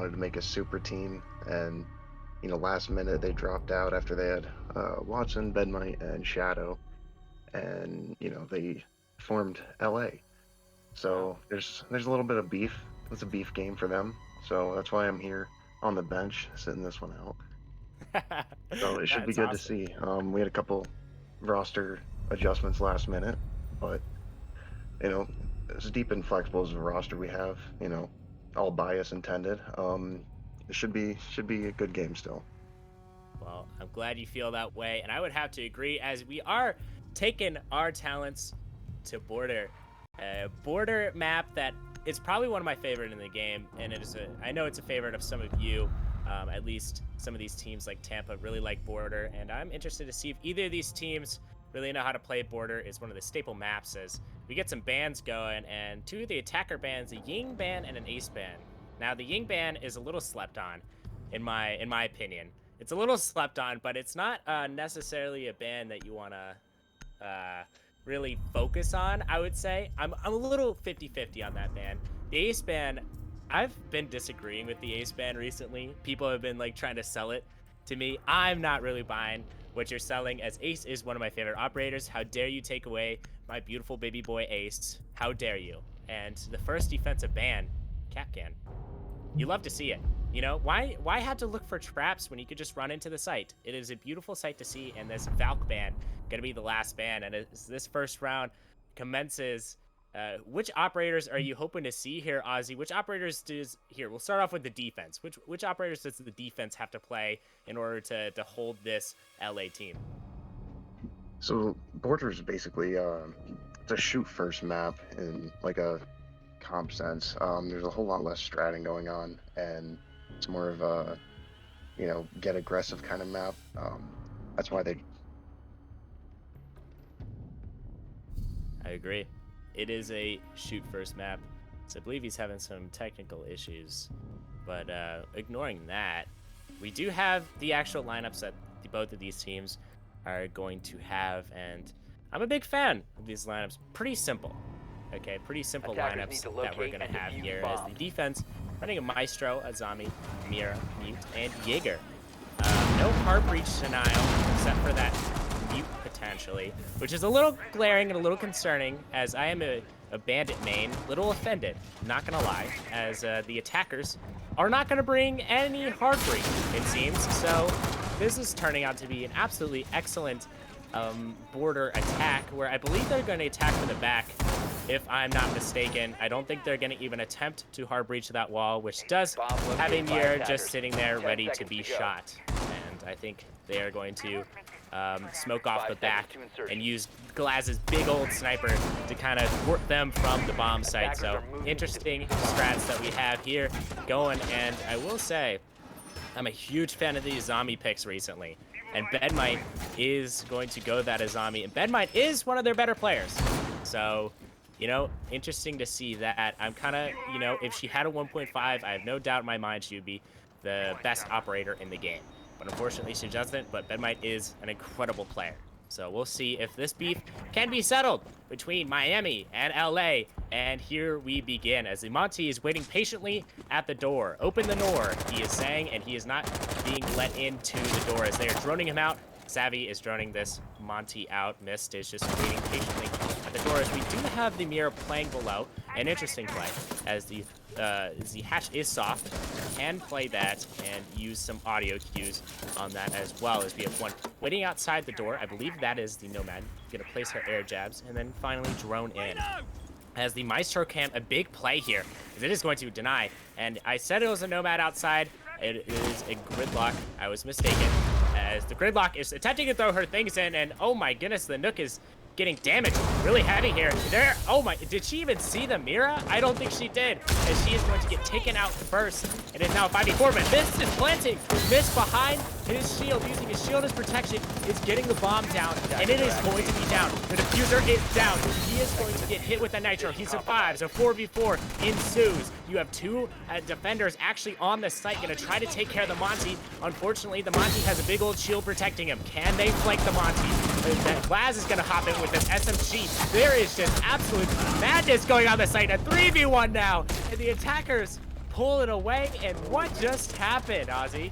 wanted to make a super team, and last minute they dropped out after they had Watson, Bedmite, and Shadow, and they formed LA. Wow. So there's a little bit of beef. It's a beef game for them. So that's why I'm here on the bench sitting this one out. So it should be That's good to awesome. see. We had a couple roster adjustments last minute, but you know, as deep and flexible as the roster we have, all bias intended. It should be a good game still. Well, I'm glad you feel that way, and I would have to agree as we are taking our talents to Border. A Border map that is probably one of my favorite in the game, and I know it's a favorite of some of you. At least some of these teams like Tampa really like Border, and I'm interested to see if either of these teams really know how to play Border. It's one of the staple maps as we get some bans going, and two of the attacker bans, a Ying ban and an Ace ban. Now the Ying ban is a little slept on, in my opinion. It's a little slept on, but it's not necessarily a ban that you want to really focus on, I would say. I'm a little 50-50 on that ban. The Ace ban, I've been disagreeing with the Ace ban recently. People have been like trying to sell it to me. I'm not really buying what you're selling, as Ace is one of my favorite operators. How dare you take away my beautiful baby boy Ace? How dare you? And the first defensive ban, Capcan. You love to see it. Why have to look for traps when you could just run into the site? It is a beautiful sight to see, and this Valk ban gonna be the last ban. And as this first round commences, which operators are you hoping to see here, Ozzy? Which operators here? We'll start off with the defense. Which operators does the defense have to play in order to hold this LA team? So Border is basically it's a shoot first map in like a comp sense. There's a whole lot less stratting going on, and it's more of a get aggressive kind of map. That's why they. I agree. It is a shoot first map. So I believe he's having some technical issues. But ignoring that, we do have the actual lineups that both of these teams are going to have. And I'm a big fan of these lineups. Pretty simple. Okay, pretty simple lineups that we're going to have here. As the defense, running a Maestro, Azami, Mira, Mute, and Jaeger. No hard breach denial, except for that Mute potentially, which is a little glaring and a little concerning, as I am a bandit main, little offended, not gonna lie, as the attackers are not gonna bring any hard breach, it seems. So this is turning out to be an absolutely excellent Border attack, where I believe they're going to attack from the back, if I'm not mistaken. I don't think they're going to even attempt to hard breach that wall, which does have a mirror just sitting there ready to be shot. And I think they are going to smoke off the back and use Glaz's big old sniper to kind of thwart them from the bomb site. So interesting strats that we have here going, and I will say I'm a huge fan of these zombie picks recently. And Bedmite is going to go that Azami. And Bedmite is one of their better players. So, interesting to see that. I'm kind of, if she had a 1.5, I have no doubt in my mind she would be the best operator in the game. But unfortunately, she doesn't. But Bedmite is an incredible player. So we'll see if this beef can be settled between Miami and LA. And here we begin, as the Monty is waiting patiently at the door. Open the door, he is saying, and he is not being let into the door as they are droning him out. Savvy is droning this Monty out. Mist is just waiting patiently at the door, as we do have the mirror playing below. An interesting play, as the hatch is soft. Can play that and use some audio cues on that, as well as we have one waiting outside the door. I believe that is the Nomad. Gonna place her air jabs and then finally drone in. As the Maestro camp, a big play here, as it is going to deny. And I said it was a Nomad outside. It is a Gridlock. I was mistaken, as the Gridlock is attempting to throw her things in, and oh my goodness, the Nook is getting damaged really heavy here. Oh my, did she even see the Mira? I don't think she did, as she is going to get taken out first. It is now a 5v4, but Mist is planting. Mist behind his shield, using his shield as protection, is getting the bomb down, and it is going to be down. The diffuser is down. He is going to get hit with the Nitro. He survives. A 4v4 ensues. You have two defenders actually on the site, going to try to take care of the Monty. Unfortunately, the Monty has a big old shield protecting him. Can they flank the Monty? That Glaz is going to hop in with this SMG. There is just absolute madness going on the site. A 3v1 now, and the attackers pull it away, and what just happened, Ozzy?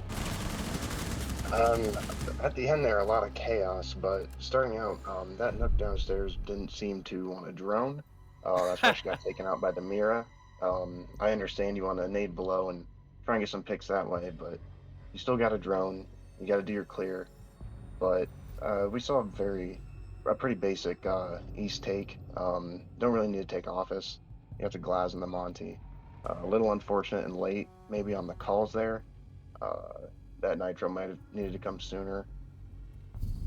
At the end there, a lot of chaos, but starting out, that nook downstairs didn't seem to want to drone. That's why she got taken out by the Mira. I understand you want to nade below and try and get some picks that way, but you still got a drone. You got to do your clear. But we saw a pretty basic East take. Don't really need to take office. You have to glass in the Monty. A little unfortunate and late, maybe on the calls there. Uh, that Nitro might have needed to come sooner.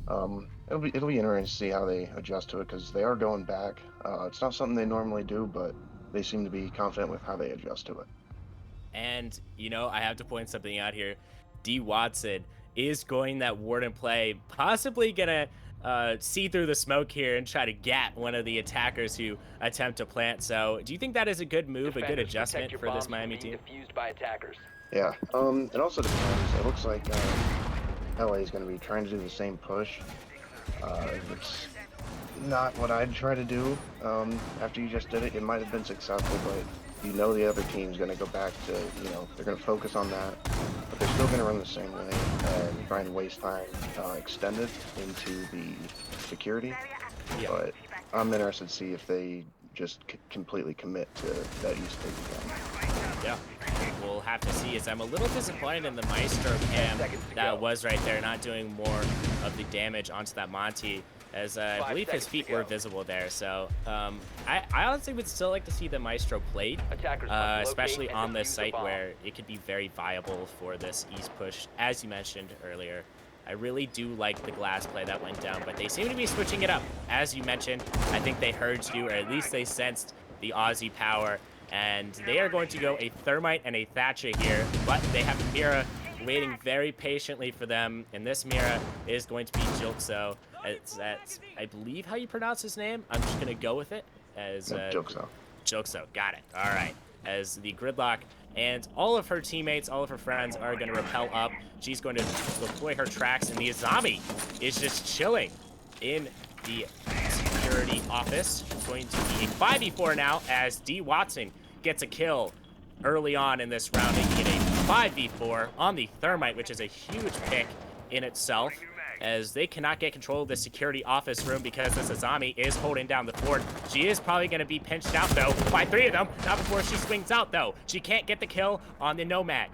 It'll be interesting to see how they adjust to it because they are going back. It's not something they normally do, but they seem to be confident with how they adjust to it. And, you know, I have to point something out here. D. Watson is going that Warden play, possibly going to see through the smoke here and try to get one of the attackers who attempt to plant. So do you think that is a good move, a good adjustment for this Miami team? Defused by attackers. Yeah. It also depends. It looks like LA is going to be trying to do the same push. It's not what I'd try to do. After you just did it, it might have been successful, but you know the other team's going to go back to, they're going to focus on that, but they're still going to run the same way and try and waste time extended into the security. Yeah. But I'm interested to see if they just completely commit to that East take again. Yeah, we'll have to see. As I'm a little disappointed in the Maestro cam that was right there, not doing more of the damage onto that Monty, as I believe his feet were visible there. So I honestly would still like to see the Maestro played, especially on this site where it could be very viable for this East push, as you mentioned earlier. I really do like the glass play that went down, but they seem to be switching it up. As you mentioned, I think they heard you, or at least they sensed the Aussie power, and they are going to go a Thermite and a Thatcher here, but they have a Mira waiting very patiently for them, and this Mira is going to be Jiltso. That's, I believe, how you pronounce his name. I'm just going to go with it as Jiltso. Jiltso, got it. All right, as the Gridlock and all of her teammates, all of her friends are going to rappel up. She's going to deploy her tracks, and the Azami is just chilling in the security office. It's going to be a 5v4 now as D. Watson gets a kill early on in this round and get a 5v4 on the Thermite, which is a huge pick in itself, as they cannot get control of the security office room because this Azami is holding down the fort. She is probably going to be pinched out, though, by 3 of them. Not before she swings out, though. She can't get the kill on the Nomad.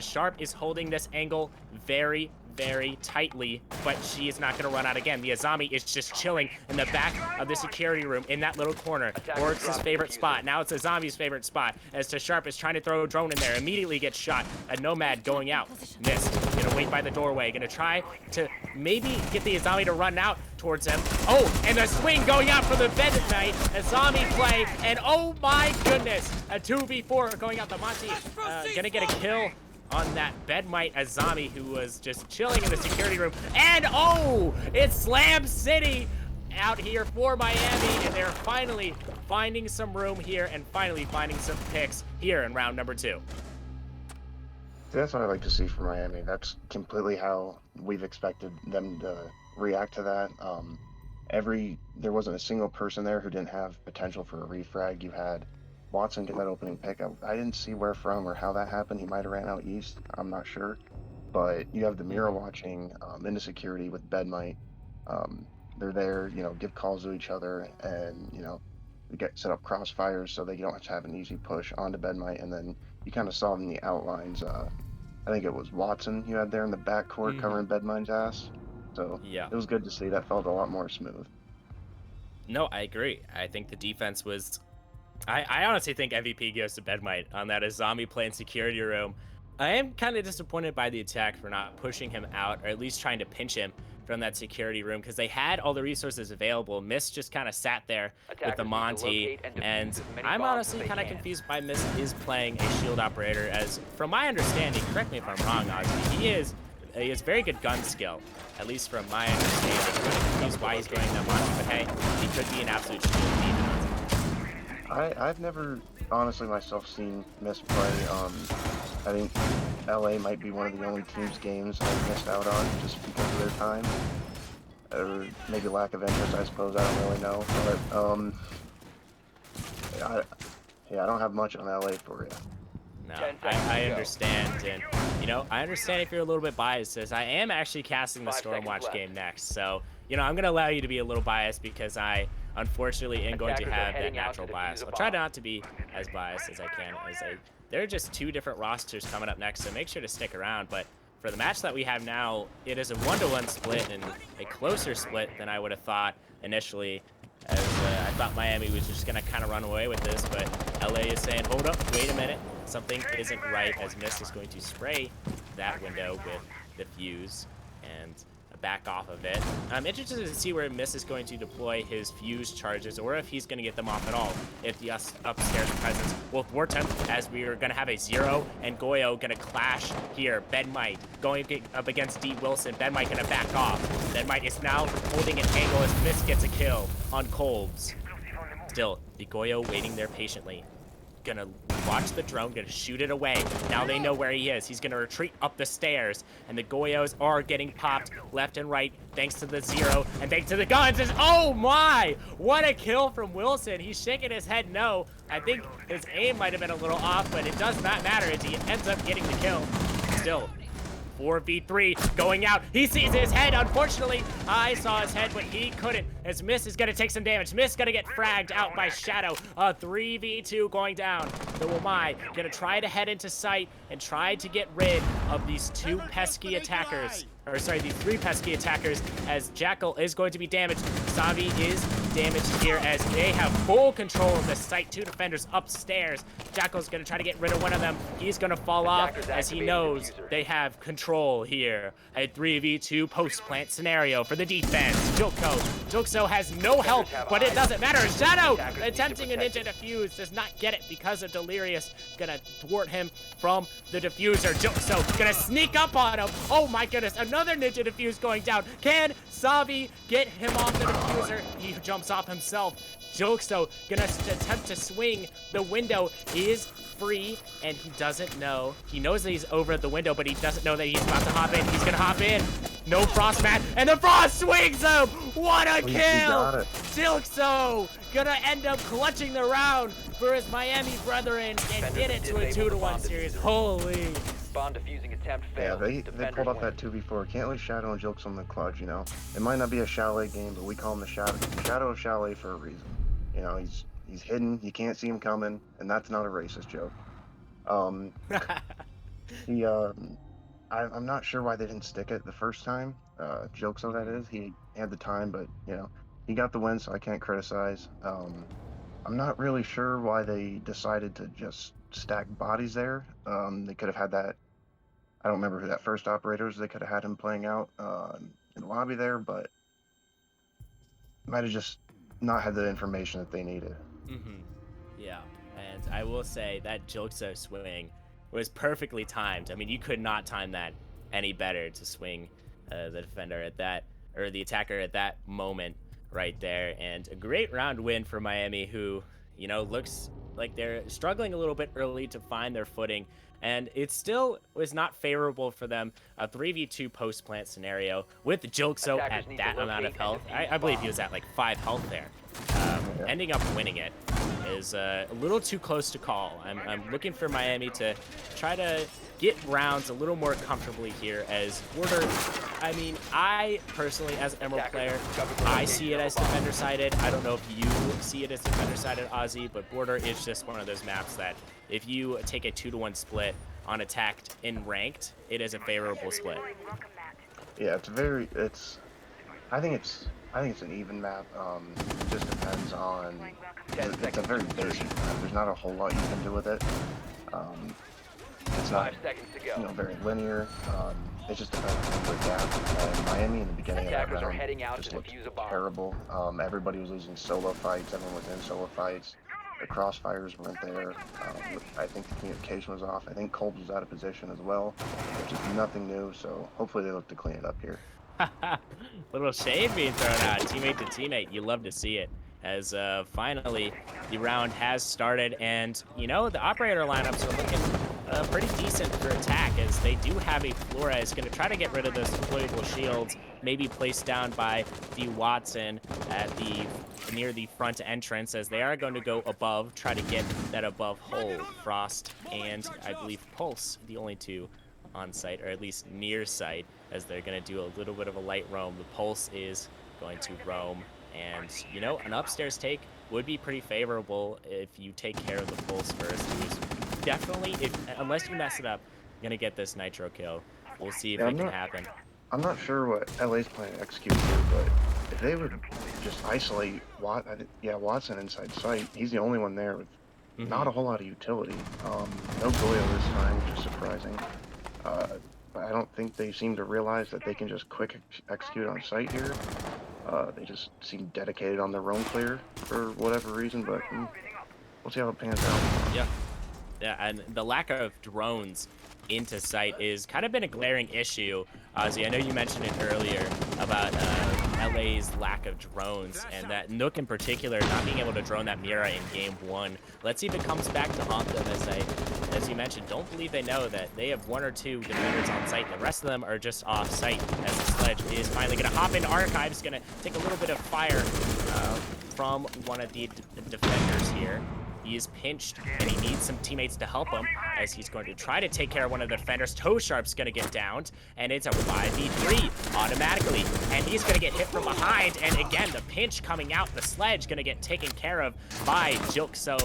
Sharp is holding this angle very, very tightly, but she is not going to run out again. The Azami is just chilling in the back of the security room in that little corner. Oryx's favorite spot. Now it's Azami's favorite spot, as Sharp is trying to throw a drone in there. Immediately gets shot. A Nomad going out. Missed. Gonna wait by the doorway. Gonna try to maybe get the Azami to run out towards him. Oh, and a swing going out for the Bed Knight. Azami play, and oh my goodness, a 2v4 going out the Monty. Gonna get a kill on that Bedmite Azami, who was just chilling in the security room. And oh, it's Slam City out here for Miami, and they're finally finding some room here and finally finding some picks here in round number 2. That's what I like to see from Miami. That's completely how we've expected them to react to that. There wasn't a single person there who didn't have potential for a refrag. You had Watson get that opening pick. I didn't see where from or how that happened. He might have ran out east. I'm not sure. But you have the Mira watching into security with Bedmite. They're there, give calls to each other and, get set up crossfires so they don't have to have an easy push onto Bedmite. And then you kind of saw in the outlines, I think it was Watson you had there in the backcourt covering Bedmite's ass. So yeah, it was good to see. That felt a lot more smooth. No, I agree. I think the defense was... I honestly think MVP goes to Bedmite on that Azami playing security room. I am kind of disappointed by the attack for not pushing him out, or at least trying to pinch him from that security room, because they had all the resources available. Mist just kind of sat there with the Monty, and I'm honestly kind of confused why Mist is playing a shield operator, as from my understanding, correct me if I'm wrong, Ozzy, he has very good gun skill, at least from my understanding. I'm kind of confused why he's going that Monty, but hey, he could be an absolute shield demon. I've never, honestly, myself seen Mist play. I think LA might be one of the only teams' games I've missed out on just because of their time. Or maybe lack of interest, I suppose. I don't really know. But, I don't have much on LA for you. No, 10 I, seconds to I go. understand, and I understand if you're a little bit biased, as I am actually casting the 5 seconds Stormwatch left. game next. So I'm gonna allow you to be a little biased because I unfortunately am going to Attackers are have that heading out to natural defuse bias. a I'll try bomb. not to be as biased as I can, there are just 2 different rosters coming up next, so make sure to stick around. But for the match that we have now, it is a 1-to-1 split and a closer split than I would have thought initially. As I thought Miami was just going to kind of run away with this, but LA is saying, hold up, wait a minute. Something isn't right, as Mist is going to spray that window with the fuse and back off of it. I'm interested to see where Mist is going to deploy his fuse charges, or if he's going to get them off at all. If the upstairs presence will thwart him, as we are going to have a Zero and Goyo going to clash here. Ben Might going up against D. Wilson. Ben Might going to back off. Ben Might is now holding an angle as Mist gets a kill on Kolbs. Still, the Goyo waiting there patiently. Gonna watch the drone, gonna shoot it away. Now they know where he is. He's gonna retreat up the stairs, and the Goyos are getting popped left and right thanks to the Zero and thanks to the guns. Oh my! What a kill from Wilson. He's shaking his head no. I think his aim might have been a little off, but it does not matter as he ends up getting the kill. Still, 4v3 going out. He sees his head. Unfortunately, I saw his head, but he couldn't, as Mist is going to take some damage. Mist going to get fragged out by Shadow. 3v2 going down. The Wamai going to try to head into sight and try to get rid of these 2 pesky attackers. Or sorry, these 3 pesky attackers, as Jackal is going to be damaged. Savi is damaged here as they have full control of the site. 2 defenders upstairs. Jackal's going to try to get rid of one of them. He's going to fall off as he knows they have control here. A 3v2 post-plant scenario for the defense. Jokso has no help, but it doesn't matter. Shadow attempting a ninja defuse does not get it because of Delirious. Gonna thwart him from the diffuser. Jokso gonna sneak up on him. Oh my goodness, another ninja defuse going down. Can Savi get him off the diffuser? He jumps off himself. Jokso gonna attempt to swing. The window is free, and he doesn't know. He knows that he's over at the window, but he doesn't know that he's about to hop in. He's gonna hop in. No frost mat, and the frost swings him! What a kill! Jokso gonna end up clutching the round for his Miami brethren and get it to a 2-to-1 series. Holy. Bomb defusing attempt Yeah, failed. they Defenders pulled off win. that 2v4. Can't leave Shadow and Jokes on the clutch, It might not be a Chalet game, but we call him the Shadow of Chalet for a reason. He's hidden, you can't see him coming, and that's not a racist joke. I'm not sure why they didn't stick it the first time. Jokes on that is. He had the time, but he got the win, so I can't criticize. I'm not really sure why they decided to just stack bodies there. They could have had that. I don't remember who that first operator was. They could have had him playing out in the lobby there, but might have just not had the information that they needed. Yeah, and I will say that Jokso swing was perfectly timed. I mean, you could not time that any better to swing the defender at that, or the attacker at that moment right there. And a great round win for Miami, who, looks like they're struggling a little bit early to find their footing. And it still was not favorable for them. A 3v2 post-plant scenario with Jokso at that amount of health. I believe he was at like 5 health there. Ending up winning it is a little too close to call. I'm looking for Miami to try to get rounds a little more comfortably here, as Border, I mean, I personally, as an Emerald player, I see it as defender-sided. I don't know if you see it as defender-sided, Ozzy, but Border is just one of those maps that if you take a 2-to-1 split on attacked in ranked, it is a favorable split. Yeah, I think it's an even map. It just depends on. It's a very basic map. There's not a whole lot you can do with it. It's not 5 seconds to go. very linear. It just depends on the gap. And Miami in the beginning of that Attackers are round heading out just to looked defuse a bomb. terrible. Everybody was losing solo fights. Everyone was in solo fights. The crossfires weren't there. I think the communication was off. I think Kolbs was out of position as well, which is nothing new. So hopefully they look to clean it up here. Little shade being thrown out, teammate to teammate. You love to see it. As finally the round has started, and the operator lineups are looking pretty decent for attack, as they do have a Flores. Going to try to get rid of those deployable shields, maybe placed down by the Watson at the near the front entrance, as they are going to go above, try to get that above hole. Frost and I believe Pulse, the only two on site, or at least near site, as they're going to do a little bit of a light roam. The Pulse is going to roam, and you know, an upstairs take would be pretty favorable if you take care of the Pulse first. Who's definitely, unless you mess it up, you're going to get this nitro kill. We'll see if it can happen. I'm not sure what LA's planning to execute here, but if they would just isolate Watson inside sight, he's the only one there with not a whole lot of utility. No Goyo this time, which is surprising. But I don't think they seem to realize that they can just quick execute on sight here. They just seem dedicated on their roam clear for whatever reason, but we'll see how it pans out. Yeah, and the lack of drones into sight is kind of been a glaring issue. Ozzy, I know you mentioned it earlier about LA's lack of drones, and that Nook in particular not being able to drone that Mira in game 1. Let's see if it comes back to haunt them, as you mentioned. Don't believe they know that they have 1 or 2 defenders on site. The rest of them are just off site, as the Sledge is finally going to hop into Archives, going to take a little bit of fire from one of the defenders here. He is pinched, and he needs some teammates to help him, as he's going to try to take care of one of the defenders. Toe Sharp's going to get downed, and it's a 5v3 automatically, and he's going to get hit from behind, and again, the pinch coming out, the Sledge going to get taken care of by Jilkso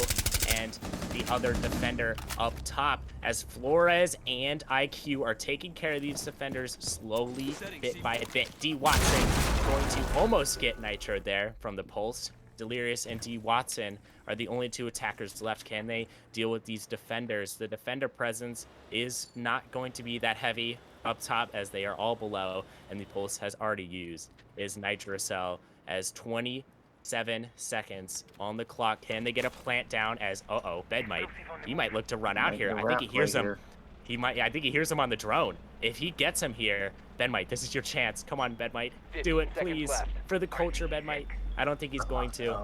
and the other defender up top, as Flores and IQ are taking care of these defenders slowly, bit by bit. D. Watson going to almost get nitro there from the Pulse. Delirious and D. Watson are the only 2 attackers left. Can they deal with these defenders? The defender presence is not going to be that heavy up top, as they are all below, and the Pulse has already used his nitro cell, as 27 seconds on the clock. Can they get a plant down, as Bed he might look to run out here. I think he hears him. I think he hears him on the drone. If he gets him here, Bedmite, this is your chance. Come on, Bedmite. Do it, please. For the culture, Bedmite. I don't think he's going to,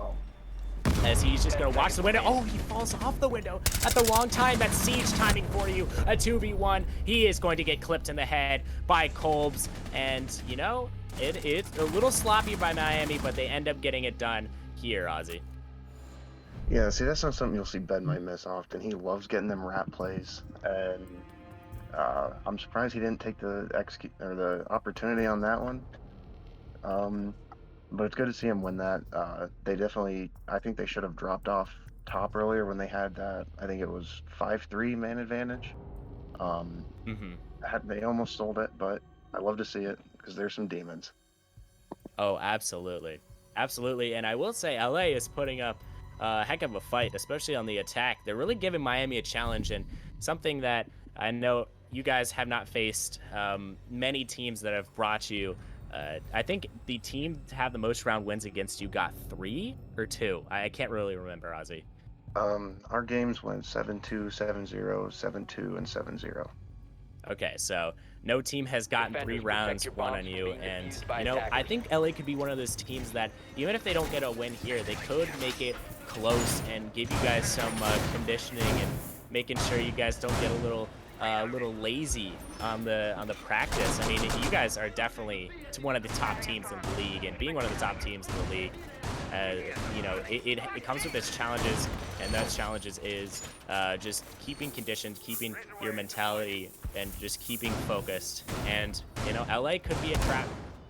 as he's just going to watch the window. Oh, he falls off the window at the wrong time. That's siege timing for you. A 2v1. He is going to get clipped in the head by Kolbs. And, you know, it's a little sloppy by Miami, but they end up getting it done here, Ozzy. Yeah, see, that's not something you'll see Ben might miss often. He loves getting them rat plays, and I'm surprised he didn't take the opportunity on that one. But it's good to see him win that. They definitely, I think they should have dropped off top earlier when they had that. I think it was 5-3 man advantage. They almost sold it, but I love to see it because there's some demons. Oh, absolutely. Absolutely. And I will say LA is putting up a heck of a fight, especially on the attack. They're really giving Miami a challenge, and something that I know you guys have not faced many teams that have brought you. I think the team to have the most round wins against you got 3 or 2. I can't really remember, Ozzy. Our games went 7-2, 7-0, 7-2, and 7-0. Okay, so no team has gotten 3 rounds won on you, and you know, I think LA could be one of those teams that even if they don't get a win here, they could make it close and give you guys some conditioning and making sure you guys don't get a little lazy on the practice. I mean, you guys are definitely one of the top teams in the league, and being one of the top teams in the league, you know, it comes with its challenges, and those challenges is just keeping conditioned, keeping your mentality, and just keeping focused. And you know, LA could be a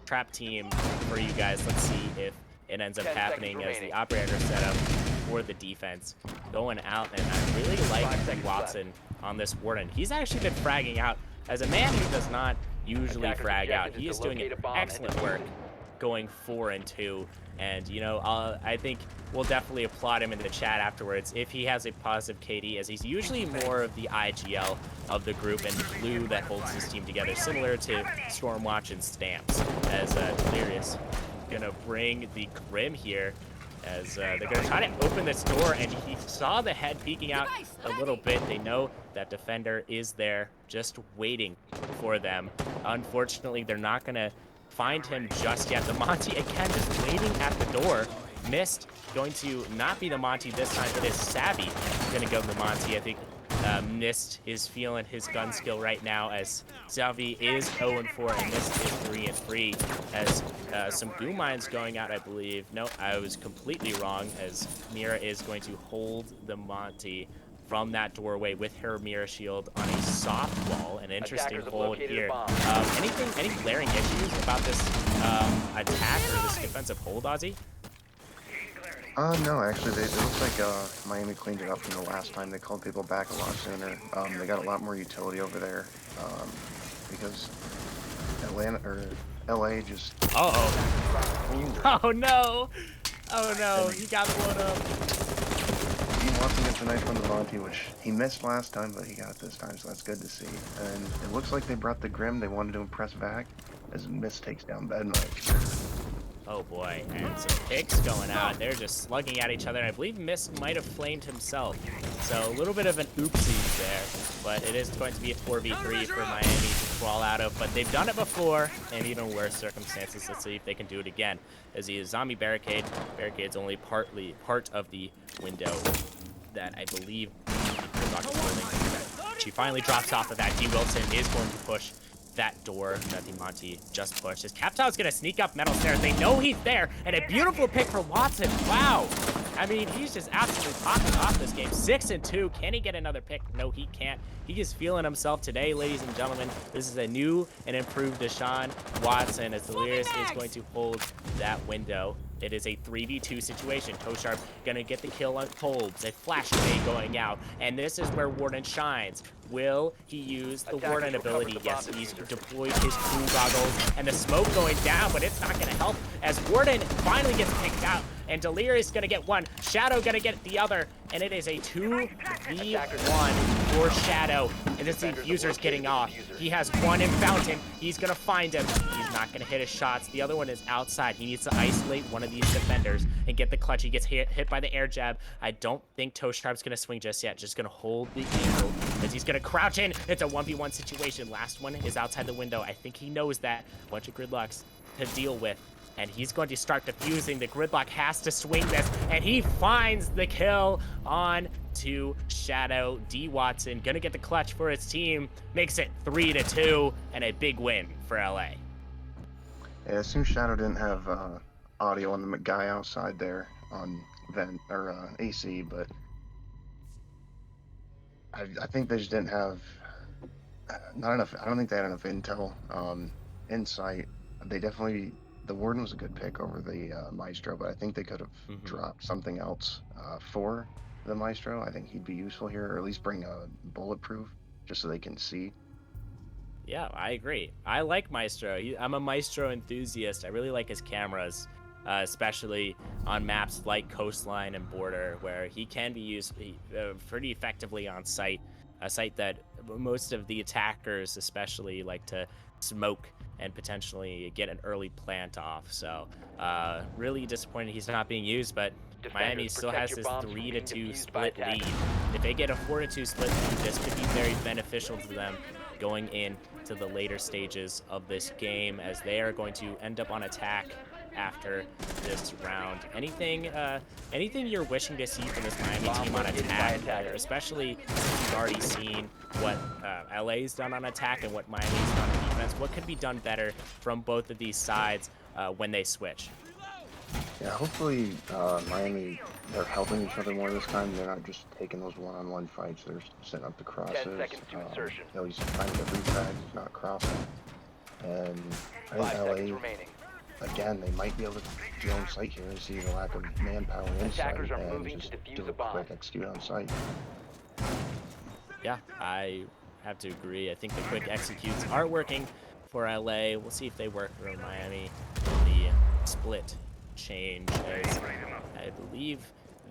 trap team for you guys. Let's see if it ends up happening, as the operator setup for the defense going out. And I really like Watson on this Warden. He's actually been fragging out as a man who does not usually frag out. He is doing excellent work going 4-2, and you know, I think we'll definitely applaud him in the chat afterwards if he has a positive KD, as he's usually more of the IGL of the group and the glue that holds his team together, similar to Stormwatch and Stamps. As Delirious gonna bring the Grim here, as they're going to try to open this door, and he saw the head peeking out a little bit. They know that defender is there just waiting for them. Unfortunately, they're not going to find him just yet. The Monty, again, just waiting at the door. Missed. Going to not be the Monty this time. It is Savvy going to go to the Monty. I think Mist is feeling his gun skill right now as Xavi is 0-4 and Mist is 3-3 as some goo mines going out, I believe. No, I was completely wrong as Mira is going to hold the Monty from that doorway with her Mira shield on a soft wall. An interesting Attackers have hold located a here. bomb. Any glaring issues about this attack or this defensive hold, Ozzy? No, actually, it looks like Miami cleaned it up from the last time. They called people back a lot sooner. They got a lot more utility over there because LA just. Oh no! Oh no! He got blown up. He wants to get the knife from the Monty, which he missed last time, but he got it this time, so that's good to see. And it looks like they brought the Grim. They wanted to impress back as Mist takes down Bed Mike. Oh boy, and some picks going out. They're just slugging at each other. I believe Mist might have flamed himself. So a little bit of an oopsie there, but it is going to be a 4v3 for Miami to crawl out of. But they've done it before in even worse circumstances. Let's see if they can do it again. As he is zombie barricade. Barricade's only part of the window that I believe the is holding. She finally drops off of that. D. Wilson is going to push that door that the Monty just pushed. His Captow's gonna sneak up metal stairs. They know he's there, and a beautiful pick for Watson. Wow. I mean, he's just absolutely popping off this game. 6-2. Can he get another pick? No, he can't. He is feeling himself today, ladies and gentlemen. This is a new and improved Deshaun Watson as Delirious is going to hold that window. It is a 3v2 situation. Tosharp gonna get the kill on Colbs. A flash grenade going out. And this is where Warden shines. Will he use the Warden ability? Yes, he's deployed his cool goggles. And the smoke going down, but it's not gonna help as Warden finally gets picked out. And Delirious gonna get one. Shadow gonna get the other. And it is a 2v1 for Shadow. And this defuser's getting off. He has one in Fountain. He's gonna find him. He's not gonna hit his shots. The other one is outside. He needs to isolate one of these defenders and get the clutch. He gets hit by the air jab. I don't think Tosharp's gonna swing just yet. Just gonna hold the angle as he's gonna crouch in. It's a 1v1 situation. Last one is outside the window. I think he knows that. Bunch of gridlocks to deal with. And he's going to start defusing. The gridlock has to swing this, and he finds the kill on to Shadow. D. Watson gonna get the clutch for his team, makes it 3-2, and a big win for LA. Yeah, it seems Shadow didn't have audio on the guy outside there on vent or AC, but I think they just didn't have not enough. I don't think they had enough intel, insight. They definitely. The Warden was a good pick over the Maestro, but I think they could have dropped something else for the Maestro. I think he'd be useful here, or at least bring a bulletproof, just so they can see. Yeah, I agree. I like Maestro. I'm a Maestro enthusiast. I really like his cameras, especially on maps like Coastline and Border, where he can be used pretty effectively on site. A site that most of the attackers especially like to smoke and potentially get an early plant off. So really disappointed he's not being used, but Miami still has this 3-2 split lead. If they get a 4-2 split lead, this could be very beneficial to them going into the later stages of this game, as they are going to end up on attack after this round. Anything you're wishing to see from this Miami team on attack, especially since you've already seen what LA's done on attack and what Miami's done on defense? What could be done better from both of these sides when they switch? Yeah, hopefully Miami, they're helping each other more this time. They're not just taking those one-on-one fights. They're setting up the crosses. 10 seconds to insertion. At least trying to get refrags, not crossing. And I 5 think seconds LA, remaining. again, they might be able to be on site here and see the lack of manpower inside Attackers are and moving just to defuse do a a bomb. quick execute on site. Yeah, I have to agree. I think the quick executes are working for LA. We'll see if they work for Miami. The split change, as I believe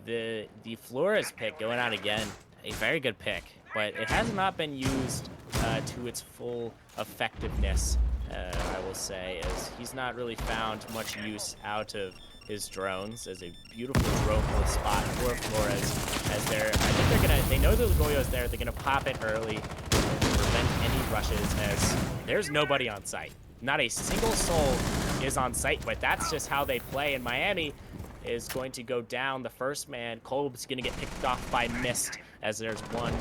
the Flores pick going out again. A very good pick, but it has not been used to its full effectiveness, I will say, as he's not really found much use out of his drones. As a beautiful drone spot for Flores, as they know the Goyo's there. They're gonna pop it early to prevent any rushes, as there's nobody on site. Not a single soul is on site, but that's just how they play. And Miami is going to go down. The first man, Kolb's gonna get picked off by Mist, as there's one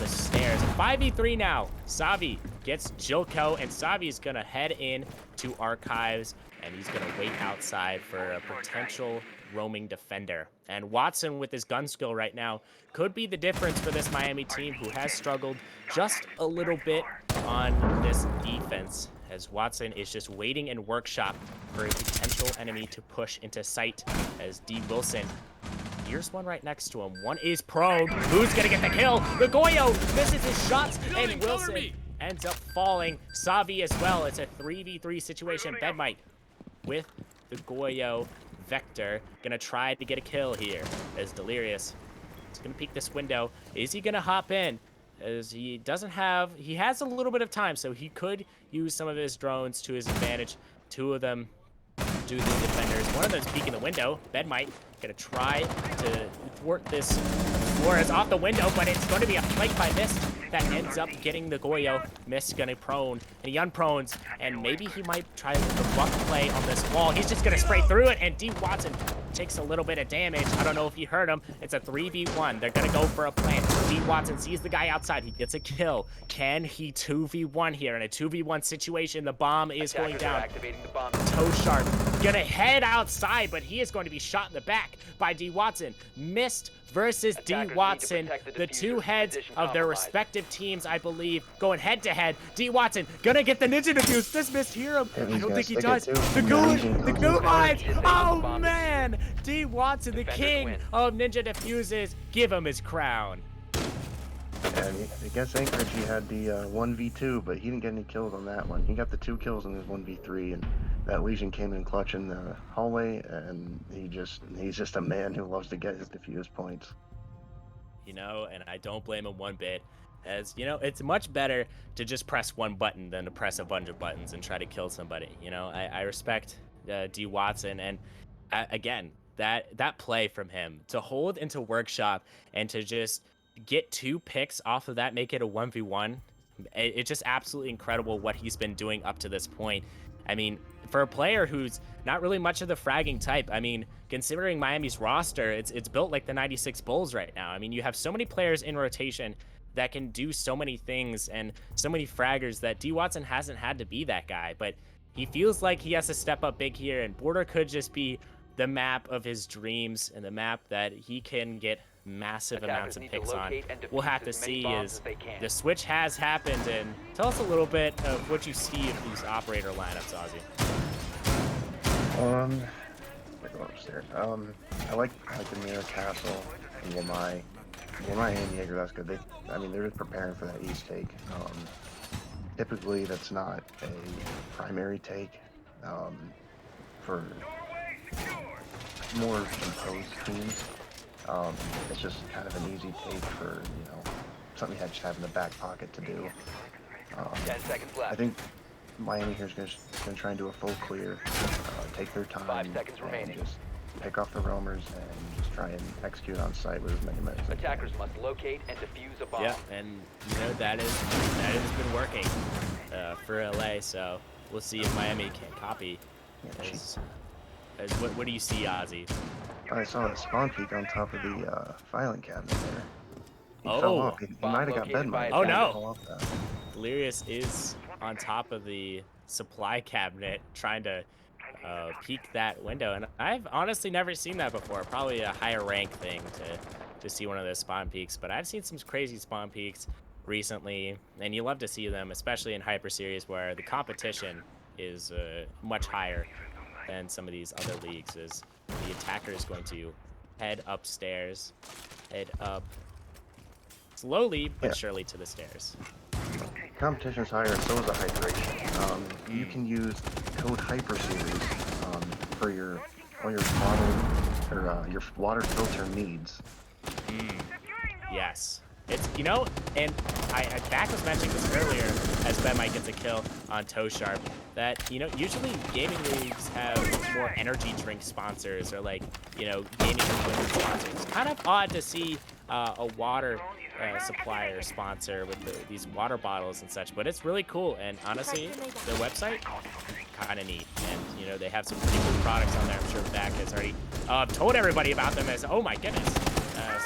the stairs. 5v3 now. Savi gets Jilko, and Savi's gonna head in to Archives, and he's gonna wait outside for a potential roaming defender. And Watson, with his gun skill right now, could be the difference for this Miami team, who has struggled just a little bit on this defense, as Watson is just waiting in workshop for a potential enemy to push into sight, as D. Wilson, here's one right next to him. One is prone. Who's gonna get the kill? The Goyo misses his shots, and Wilson ends up falling. Savi as well. It's a 3v3 situation. Bedmite with the Goyo Vector gonna try to get a kill here, as Delirious is gonna peek this window. Is he gonna hop in? As he has a little bit of time, so he could use some of his drones to his advantage. Two of them do the defenders. One of them's peeking the window. Bedmite gonna try to thwart this. Flores off the window, but it's going to be a flank by Mist that ends up getting the Goyo. Mist gonna prone, and he unprones, and maybe he might try the buck play on this wall. He's just gonna spray through it, and D. Watson takes a little bit of damage. I don't know if you heard him. It's a 3v1. They're gonna go for a plant. D. Watson sees the guy outside. He gets a kill. Can he 2v1 here? In a 2v1 situation, the bomb is going down. Toe Sharp gonna head outside, but he is going to be shot in the back by D. Watson. Mist versus D. Watson, the two heads of their respective teams, I believe, going head to head. D. Watson gonna get the ninja defuse. Does Mist hear him? I don't think he does. The goo mines. Oh man, D. Watson, the king of ninja defuses. Give him his crown. And against Anchorage, he had the 1v2, but he didn't get any kills on that one. He got the 2 kills in his 1v3, and that Legion came in clutch in the hallway, and he's just a man who loves to get his defuse points. You know, and I don't blame him one bit. As, you know, it's much better to just press one button than to press a bunch of buttons and try to kill somebody. You know, I respect D. Watson, and again, that play from him to hold into workshop and to just get 2 picks off of that, make it a 1v1. It's just absolutely incredible what he's been doing up to this point. I mean, for a player who's not really much of the fragging type, I mean, considering Miami's roster, it's built like the 96 Bulls right now. I mean, you have so many players in rotation that can do so many things and so many fraggers that D. Watson hasn't had to be that guy, but he feels like he has to step up big here, and Border could just be the map of his dreams and the map that he can get massive amounts of picks on. We'll have to see as the switch has happened, and tell us a little bit of what you see of these operator lineups, Ozzy. Go upstairs. I like the Mirror Castle and Yamai and Jaeger. That's good. They're just preparing for that East take. Typically, that's not a primary take. For more composed teams, it's just kind of an easy take for, you know, something you just have in the back pocket to do. 10 seconds left. I think Miami here is going to try and do a full clear, take their time, 5 seconds remaining. Just pick off the roamers and just try and execute on site with as many minutes as they can. Attackers must locate and defuse a bomb. Yeah, and you know that has been working for LA. So we'll see if Miami can copy. As what do you see, Ozzy? I saw a spawn peak on top of the filing cabinet there. He Oh. fell off. He might have got bed mine. Oh, no. Delirious is on top of the supply cabinet trying to peek that window, and I've honestly never seen that before. Probably a higher rank thing to see one of those spawn peaks, but I've seen some crazy spawn peaks recently, and you love to see them, especially in Hyper Series where the competition is much higher than some of these other leagues. As the attacker is going to head upstairs, head up slowly but surely to the stairs. Competition's higher, so is the hydration. You can use code Hyper Series for all your bottle or your water filter needs. Yes. It's, you know, and Dak was mentioning this earlier as Ben might get a kill on Toe Sharp, that, you know, usually gaming leagues have more energy drink sponsors or, like, you know, gaming equipment sponsors. It's kind of odd to see a water supplier sponsor with these water bottles and such, but it's really cool. And honestly, their website, kind of neat. And, you know, they have some pretty cool products on there. I'm sure Dak has already told everybody about them as, oh my goodness,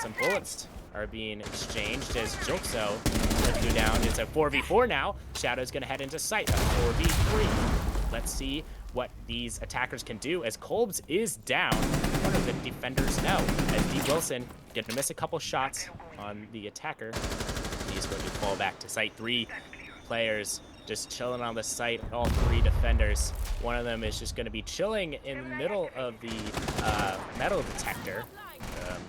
some bullets are being exchanged as Jokso lets go down. It's a 4v4 now. Shadow's going to head into sight. A 4v3. Let's see what these attackers can do as Kolbs is down. One of the defenders no. As D. Wilson going to miss a couple shots on the attacker. He's going to fall back to site. 3 players just chilling on the site, all 3 defenders. One of them is just going to be chilling in the middle of the metal detector.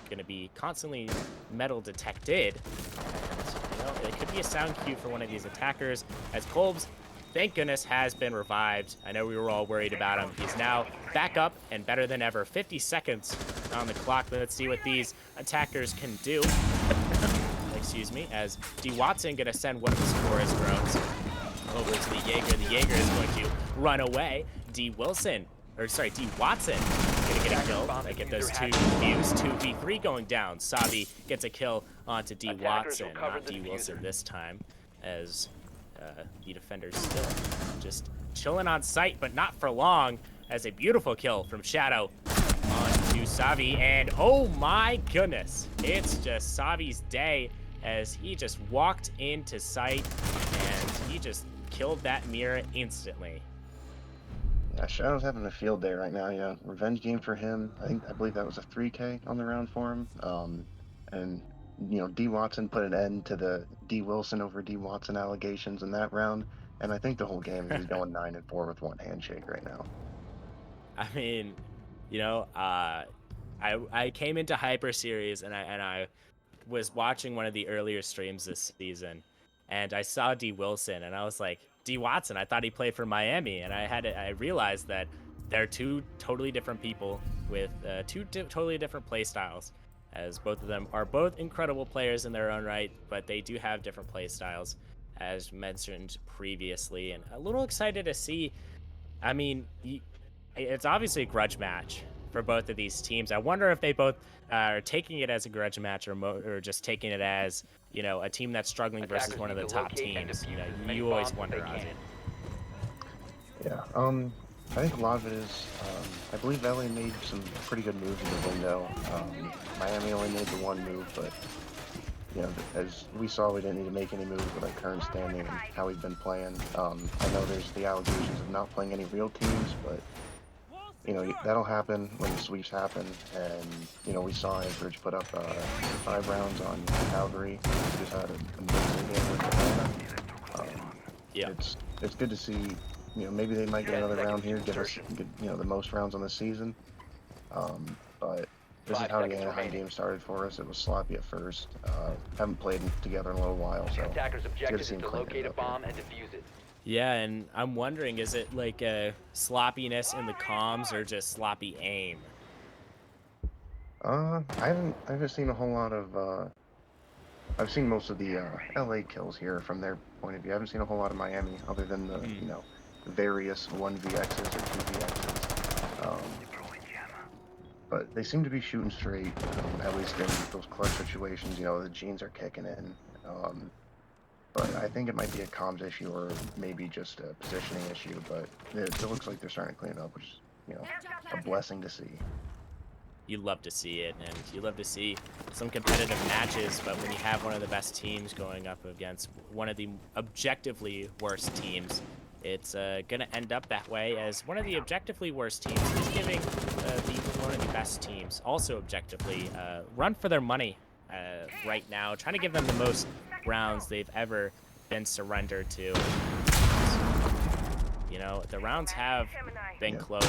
Going to be constantly metal detected. And, you know, it could be a sound cue for one of these attackers, as Kolbs, thank goodness, has been revived. I know we were all worried about him. He's now back up and better than ever. 50 seconds on the clock. Let's see what these attackers can do. Excuse me, as D. Watson going to send one of his forest drones over to the Jaeger. The Jaeger is going to run away. D. Watson gonna get a kill. I get those 2 views. 2v3 going down. Savi gets a kill onto D. Watson, not D. Wilson this time, as the defender's still just chilling on site, but not for long, as a beautiful kill from Shadow onto Savi. And oh my goodness, it's just Savi's day, as he just walked into sight and he just killed that mirror instantly. Yeah, Shadow's having a field day right now. Yeah, revenge game for him. I believe that was a 3K on the round for him. And you know, D. Watson put an end to the D. Wilson over D. Watson allegations in that round. And I think the whole game is going 9-4 with 1 handshake right now. I mean, you know, I came into Hyper Series and I was watching one of the earlier streams this season, and I saw D. Wilson and I was like, D. Watson, I thought he played for Miami, and I realized that they're 2 totally different people with 2 totally different play styles, as both of them are both incredible players in their own right, but they do have different play styles, as mentioned previously. And a little excited to see. I mean, it's obviously a grudge match for both of these teams. I wonder if they both are taking it as a grudge match, or just taking it as, you know, a team that's struggling versus one of the top teams. You know, you always wonder, Ozzy. Yeah, I think a lot of it is, I believe LA made some pretty good moves in the window. Miami only made the 1 move, but, you know, as we saw, we didn't need to make any moves with our current standing and how we've been playing. I know there's the allegations of not playing any real teams, but, you know, that'll happen when the sweeps happen. And, you know, we saw Anchorage put up 5 rounds on Calgary. We just had an amazing game with Atlanta. Yeah. It's good to see. You know, maybe they might get another round here, get you know, the most rounds on the season. But this is how the Anaheim game started for us. It was sloppy at first. Haven't played together in a little while, so Attacker's it's good objective to is see him to clean locate it a up here. bomb and defuse it. Yeah, and I'm wondering, is it like a sloppiness in the comms or just sloppy aim? I haven't seen a whole lot of. I've seen most of the LA kills here from their point of view. I haven't seen a whole lot of Miami, other than the you know, various 1vx's or 2vx's. But they seem to be shooting straight, at least in those clutch situations. You know, the jeans are kicking in. But I think it might be a comms issue, or maybe just a positioning issue. But it looks like they're starting to clean it up, which is, you know, a blessing to see. You love to see it, and you love to see some competitive matches, but when you have one of the best teams going up against one of the objectively worst teams, it's going to end up that way, as one of the objectively worst teams is giving one of the best teams, also objectively, run for their money right now, trying to give them the most rounds they've ever been surrendered to. You know, the rounds have been close,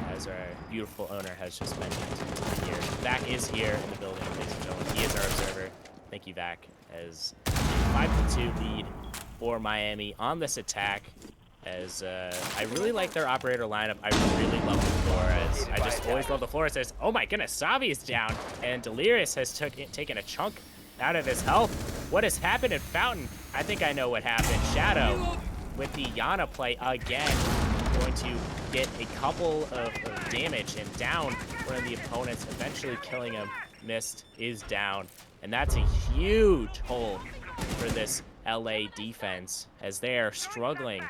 as our beautiful owner has just mentioned here. Vac is here in the building, ladies and gentlemen. He is our observer. Thank you, Vac, as 5-2 lead for Miami on this attack. As I really like their operator lineup. I really love the floor, as I just always love the floor. It says, oh my goodness, Savi is down, and Delirious has taken a chunk out of his health. What has happened in Fountain? I think I know what happened. Shadow with the Yana play again, going to get a couple of damage and down one of the opponents, eventually killing him. Mist is down, and that's a huge hole for this LA defense, as they are struggling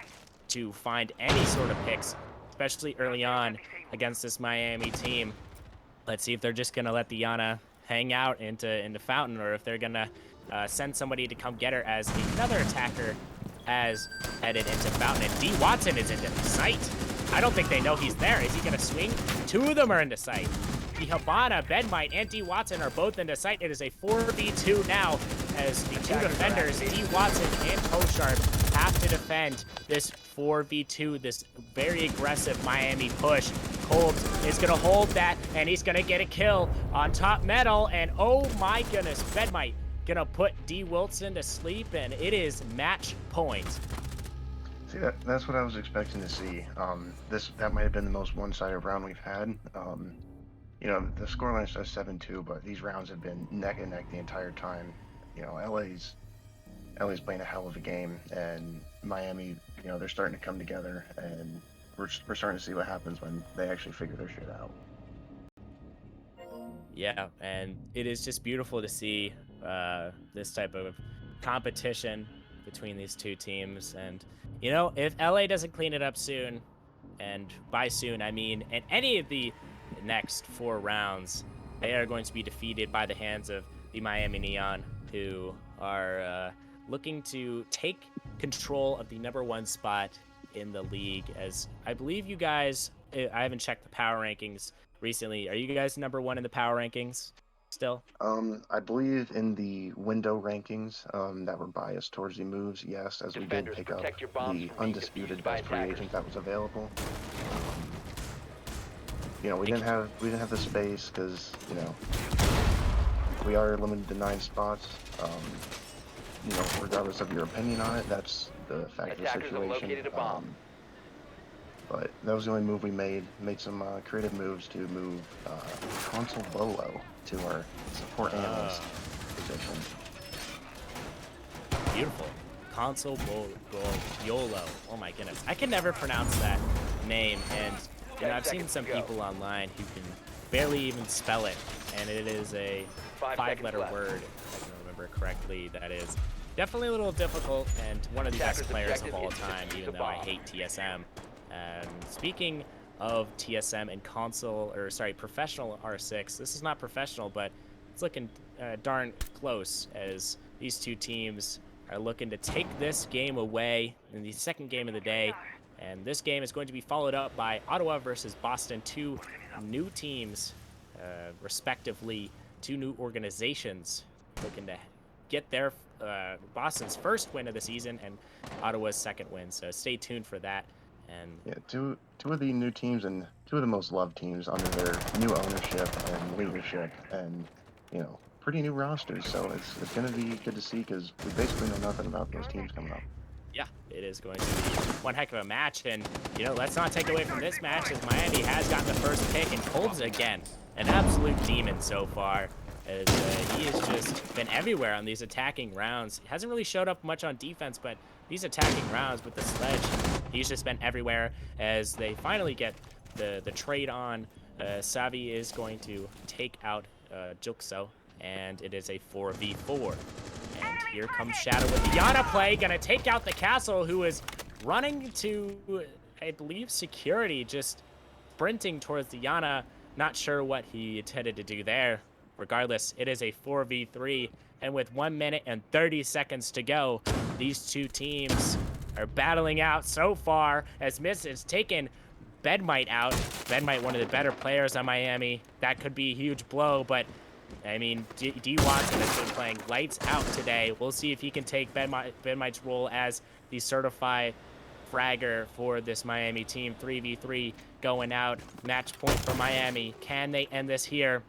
to find any sort of picks, especially early on against this Miami team. Let's see if they're just gonna let the Yana hang out into Fountain, or if they're gonna send somebody to come get her, as another attacker has headed into Fountain, and D Watson is into sight. I don't think they know he's there. Is he gonna swing? Two of them are into sight. The Habana, Bedmite, and D Watson are both into sight. It is a 4v2 now, as the two defenders, D Watson and Tosharp, have to defend this 4v2, this very aggressive Miami push. Kolbs is gonna hold that, and he's gonna get a kill on top metal, and oh my goodness, Bedmite gonna put D Wilson to sleep, and it is match point. See, that's what I was expecting to see. That might have been the most one-sided round we've had. You know, the scoreline says 7-2, but these rounds have been neck and neck the entire time. You know, LA's playing a hell of a game, and Miami, you know, they're starting to come together, and we're starting to see what happens when they actually figure their shit out. Yeah, and it is just beautiful to see this type of competition between these two teams. And, you know, if LA doesn't clean it up soon, and by soon I mean in any of the next 4 rounds, they are going to be defeated by the hands of the Miami Neon, who are looking to take control of the #1 spot in the league. As I believe you guys, I haven't checked the power rankings recently. Are you guys #1 in the power rankings still? I believe in the window rankings that were biased towards the moves, yes, as we did Defenders, pick up protect your bombs the from being undisputed defused by best free attackers. agent that was available. You know, we didn't have the space because, you know, we are limited to 9 spots. You know, regardless of your opinion on it, that's the fact of the Attackers have situation. located a bomb. But that was the only move we made. Made some creative moves to move Consul Bolo to our support analyst position. Beautiful. Console Yolo. Oh my goodness. I can never pronounce that name, and you know, I've seen some people online who can barely even spell it, and it is a 5-letter word, if I can remember correctly. That is definitely a little difficult, and one of the best players of all time, even though I hate TSM. And speaking of TSM and professional R6, this is not professional, but it's looking darn close, as these two teams are looking to take this game away in the second game of the day. And this game is going to be followed up by Ottawa versus Boston, 2 new teams, respectively, 2 new organizations looking to get their Boston's first win of the season and Ottawa's second win. So stay tuned for that. And yeah, two of the new teams and 2 of the most loved teams under their new ownership and leadership, and you know, pretty new rosters. So it's going to be good to see, because we basically know nothing about those teams coming up. yeah, it is going to be one heck of a match. And, you know, let's not take away from this match, as Miami has gotten the first pick, and Kolbs again, an absolute demon so far, as he has just been everywhere on these attacking rounds. He hasn't really showed up much on defense, but these attacking rounds with the sledge, he's just been everywhere. As they finally get the trade on, Savi is going to take out Juxo, and it is a 4v4. And here comes Shadow with the Yana play, gonna take out the castle, who is running to, I believe, security, just sprinting towards the Yana. Not sure what he intended to do there. Regardless, it is a 4v3, and with 1 minute and 30 seconds to go, these two teams are battling out so far, as Miss has taken Bedmite out. Bedmite, one of the better players on Miami. That could be a huge blow, but I mean, D Watson has been playing lights out today. We'll see if he can take Bedmite's role as the certified fragger for this Miami team. 3v3 going out. Match point for Miami. Can they end this here,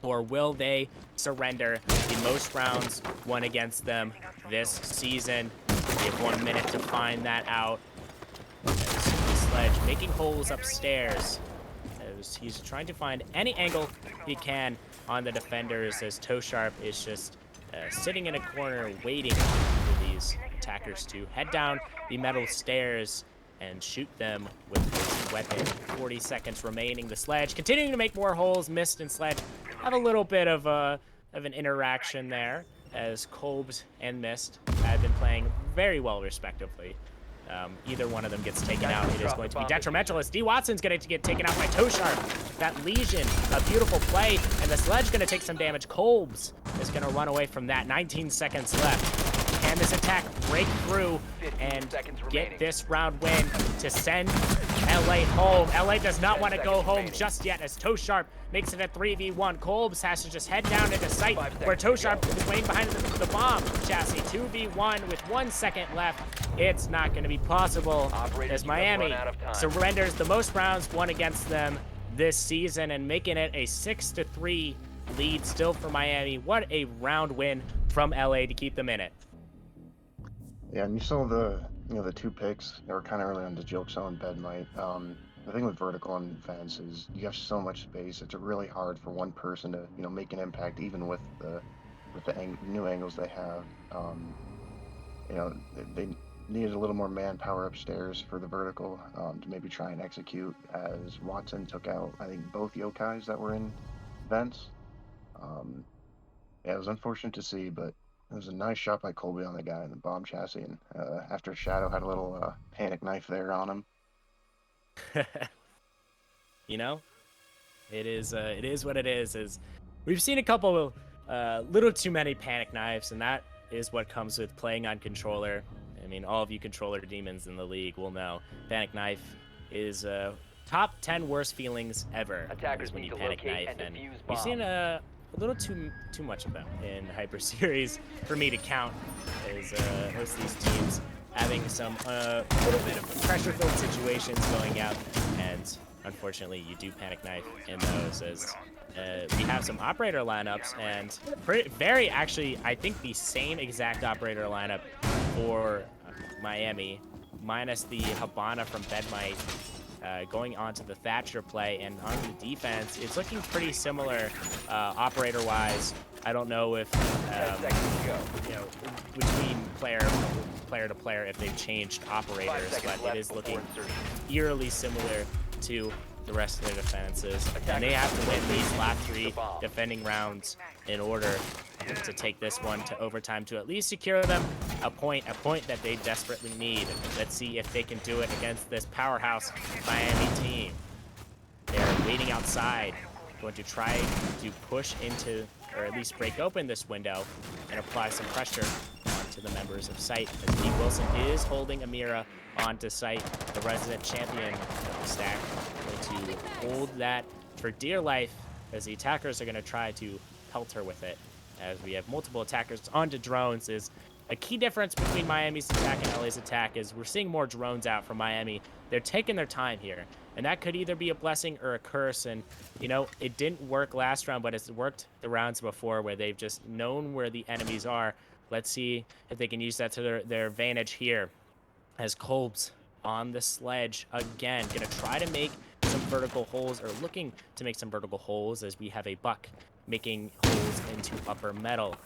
or will they surrender? The most rounds won against them this season. We have 1 minute to find that out. Sledge making holes upstairs, as he's trying to find any angle he can on the defenders, as Tosharp is just sitting in a corner waiting for these attackers to head down the metal stairs and shoot them with his weapon. 40 seconds remaining. The Sledge continuing to make more holes. Mist and Sledge have a little bit of an interaction there, as Kolbs and Mist have been playing very well respectively. either one of them gets taken out, it is going to be detrimental as D. Watson's going to get taken out by Tosharp. That Legion, a beautiful play, and the Sledge going to take some damage. Kolbs is going to run away from that. 19 seconds left. Can this attack break through and get this round win to send LA home? LA does not want to go home just yet as Tosharp makes it a 3v1. Kolbs has to just head down into sight where Tosharp is waiting behind the bomb chassis. 2v1 with 1 second left. It's not going to be possible as Miami surrenders the most rounds won against them this season and making it a 6-3 lead still for Miami. What a round win from LA to keep them in it. Yeah, and you saw the two picks that were kind of early on to Jilkso and Bedmite. The thing with vertical and fence is you have so much space. It's really hard for one person to make an impact, even with the new angles they have. They needed a little more manpower upstairs for the vertical to maybe try and execute. As Watson took out, I think, both yokais that were in vents. Yeah, it was unfortunate to see, but it was a nice shot by Colby on the guy in the bomb chassis, and after Shadow had a little panic knife there on him. It is what it is. We've seen a couple little too many panic knives, and that is what comes with playing on controller. I mean, all of you controller demons in the league will know panic knife is top 10 worst feelings ever. Attackers when need you to panic locate knife, and and defuse we've bomb. seen a little too much of them in Hyper Series for me to count. As most of these teams having some little bit of pressure-filled situations going out, and unfortunately, you do panic knife in those as we have some operator lineups, and actually, I think the same exact operator lineup for Miami, minus the Habana from Bedmite going on to the Thatcher play, and on the defense, it's looking pretty similar operator-wise. I don't know if between player to player if they've changed operators, but it is looking eerily similar to the rest of their defenses, and they have to win these last 3 defending rounds in order to take this one to overtime to at least secure them a point that they desperately need. Let's see if they can do it against this powerhouse Miami team. They're waiting outside, going to try to push into, or at least break open this window and apply some pressure onto the members of Sight, as Pete Wilson is holding Amira onto Sight, the resident champion of the stack, going to hold that for dear life as the attackers are going to try to pelt her with it. As we have multiple attackers onto drones, is a key difference between Miami's attack and LA's attack is we're seeing more drones out from Miami. They're taking their time here, and that could either be a blessing or a curse. And it didn't work last round, but it's worked the rounds before where they've just known where the enemies are. Let's see if they can use that to their advantage here, as Kolbs on the Sledge again, gonna try to make some vertical holes, or looking to make some vertical holes, as we have a Buck making holes into upper metal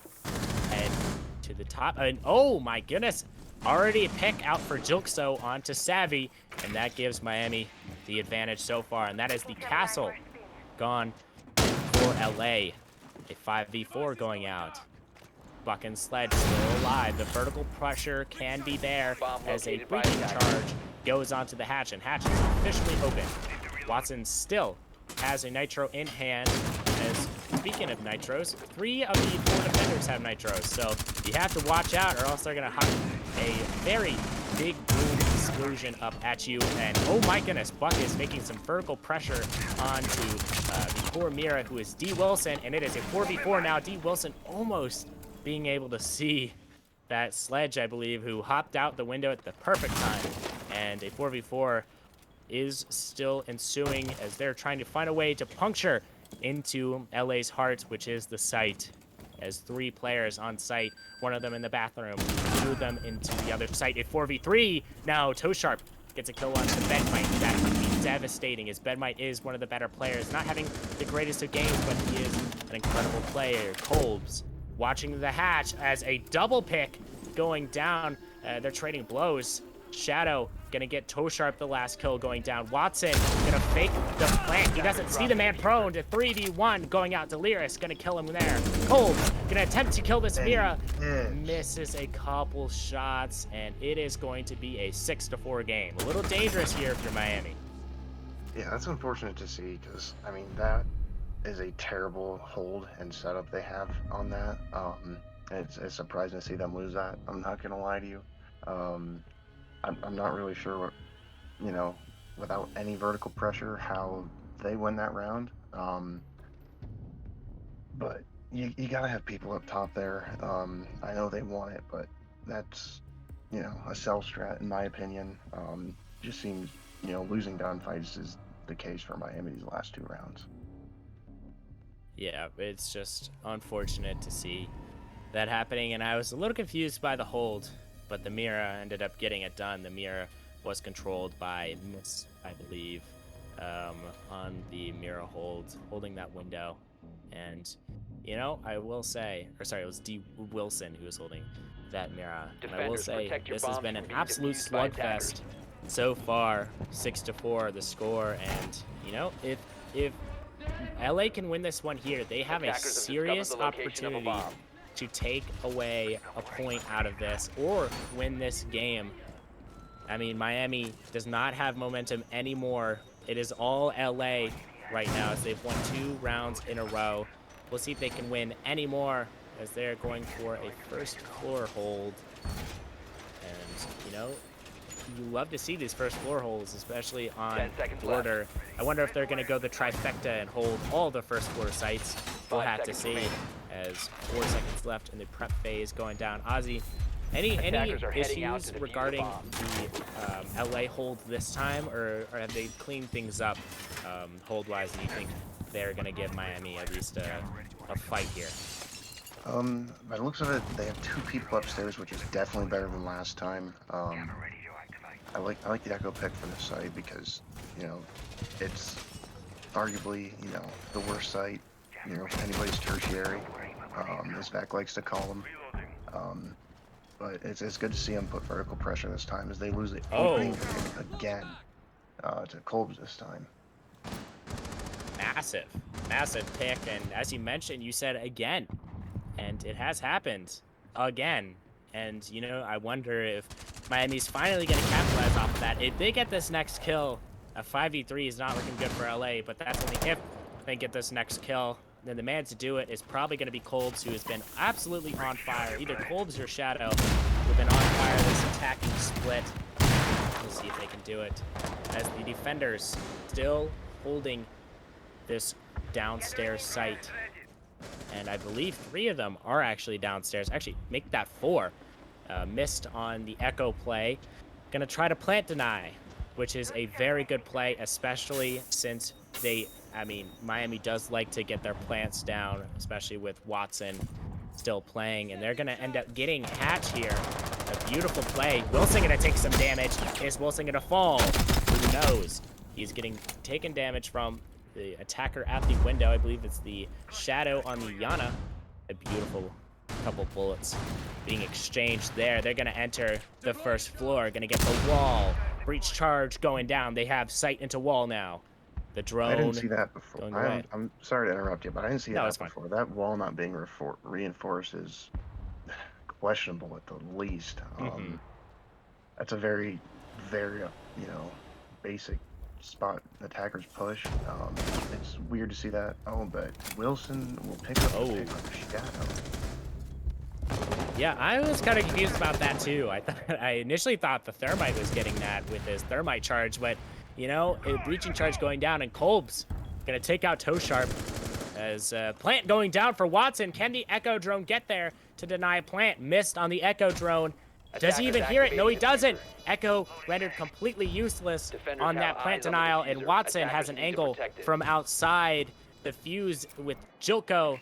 and to the top. And oh my goodness, already a pick out for Jilkso onto Savvy, and that gives Miami the advantage so far, and that is the castle gone for LA. A 5v4 going out. Buck and Sledge still alive. The vertical pressure can be there as a breaching charge goes onto the hatch, and hatch is officially open. Watson still has a nitro in hand, as speaking of nitros, 3 of the 4 defenders have nitros, so you have to watch out or else they're gonna huck a very big boom explosion up at you. And oh my goodness, Buck is making some vertical pressure onto the poor Mira, who is D. Wilson, and it is a 4v4 now. D. Wilson almost being able to see that Sledge, I believe, who hopped out the window at the perfect time, and a 4v4 is still ensuing as they're trying to find a way to puncture into LA's heart, which is the site, as 3 players on site, one of them in the bathroom, 2 of them into the other site. A 4v3 now. Tosharp gets a kill on the Bedmite. That would be devastating, as Bedmite is one of the better players, not having the greatest of games, but he is an incredible player. Kolbs watching the hatch as a double pick going down. They're trading blows. Shadow gonna get toe sharp the last kill going down. Watson gonna fake the plant. He doesn't see the man prone to 3v1 going out. Delirious gonna kill him there. Cole gonna attempt to kill this Mira. Misses a couple shots, and it is going to be a 6-4 game. A little dangerous here if you're Miami. Yeah, that's unfortunate to see because, I mean, that is a terrible hold and setup they have on that. It's surprising to see them lose that. I'm not going to lie to you. I'm not really sure what, you know, without any vertical pressure, how they win that round. But you got to have people up top there. I know they want it, but that's, you know, a sell strat in my opinion. Just seems, you know, losing gunfights is the case for Miami these last 2 rounds. Yeah, it's just unfortunate to see that happening, and I was a little confused by the hold, but the Mira ended up getting it done. The Mira was controlled by Miss, I believe, on the Mira hold, holding that window. And, you know, I will say, or sorry, it was D. Wilson who was holding that Mira. And I will say, this has been an absolute slugfest so far. 6-4 the score, and, you know, if LA can win this one here, they have a serious opportunity to take away a point out of this or win this game. I mean, Miami does not have momentum anymore. It is all LA right now as they've won 2 rounds in a row. We'll see if they can win any more as they're going for a first floor hold. And, you know, you love to see these first floor holds, especially on border. I wonder if they're going to go the trifecta and hold all the first floor sites. We'll have to see as 4 seconds left in the prep phase going down. Ozzy, any issues regarding the LA hold this time, or have they cleaned things up hold-wise, and you think they're going to give Miami at least a fight here? By the looks of it, they have 2 people upstairs, which is definitely better than last time. I like the Echo pick for this site because, you know, it's arguably, you know, the worst site, you know, anybody's tertiary, as Vac likes to call them. But it's good to see them put vertical pressure this time as they lose the opening again to Kolb's this time. Massive pick, and as you mentioned, you said again, and it has happened again. And, you know, I wonder if Miami's finally going to capitalize off of that. If they get this next kill, a 5v3 is not looking good for LA, but that's only if they get this next kill. Then the man to do it is probably going to be Kolbs, who has been absolutely on fire. Either Kolbs or Shadow who've been on fire this attacking split. We'll see if they can do it. As the defenders still holding this downstairs site. And I believe 3 of them are actually downstairs. Actually, make that 4. Missed on the Echo play. Gonna try to plant deny, which is a very good play, especially since Miami does like to get their plants down, especially with Watson still playing, and they're gonna end up getting Hatch here. A beautiful play. Wilson gonna take some damage. Is Wilson gonna fall? Who knows? He's getting taken damage from the attacker at the window. I believe it's the Shadow on the Yana. A beautiful couple bullets being exchanged there. They're going to enter the first floor. Going to get the wall. Breach charge going down. They have sight into wall now. The drone. I didn't see that before. I'm sorry to interrupt you, but I didn't see that before. That wall not being reinforced is questionable at the least. That's a very, very, you know, basic spot attackers push. It's weird to see that. But Wilson will pick up Shadow. Yeah, I was kind of confused about that too. I initially thought the Thermite was getting that with his Thermite charge, but you know, a breaching charge going down, and Kolb's gonna take out Toe Sharp as plant going down for Watson. Can the Echo drone get there to deny plant? Missed on the Echo drone. Does he even hear it? No, he doesn't. Echo rendered completely useless on that plant denial, and Watson has an angle from outside. The fuse with Jokso,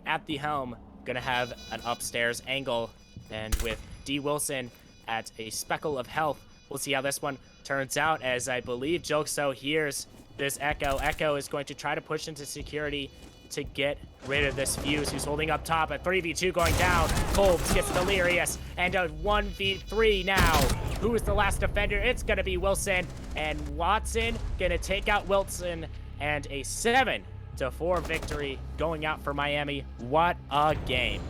at the helm, gonna have an upstairs angle, and with D. Wilson at a speckle of health, we'll see how this one turns out, as I believe Jokso hears this Echo. Echo is going to try to push into security to get rid of this fuse, who's holding up top. A 3v2 going down. Kolbs gets Delirious, and a 1v3 now. Who is the last defender? It's going to be Wilson. And Watson going to take out Wilson. And a 7-4 victory going out for Miami. What a game.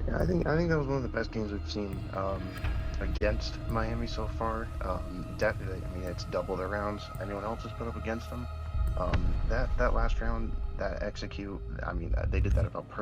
Yeah, I think that was one of the best games we've seen against Miami so far. Definitely, I mean, it's double the rounds anyone else has put up against them. That last round, that execute, I mean, they did that about perfect.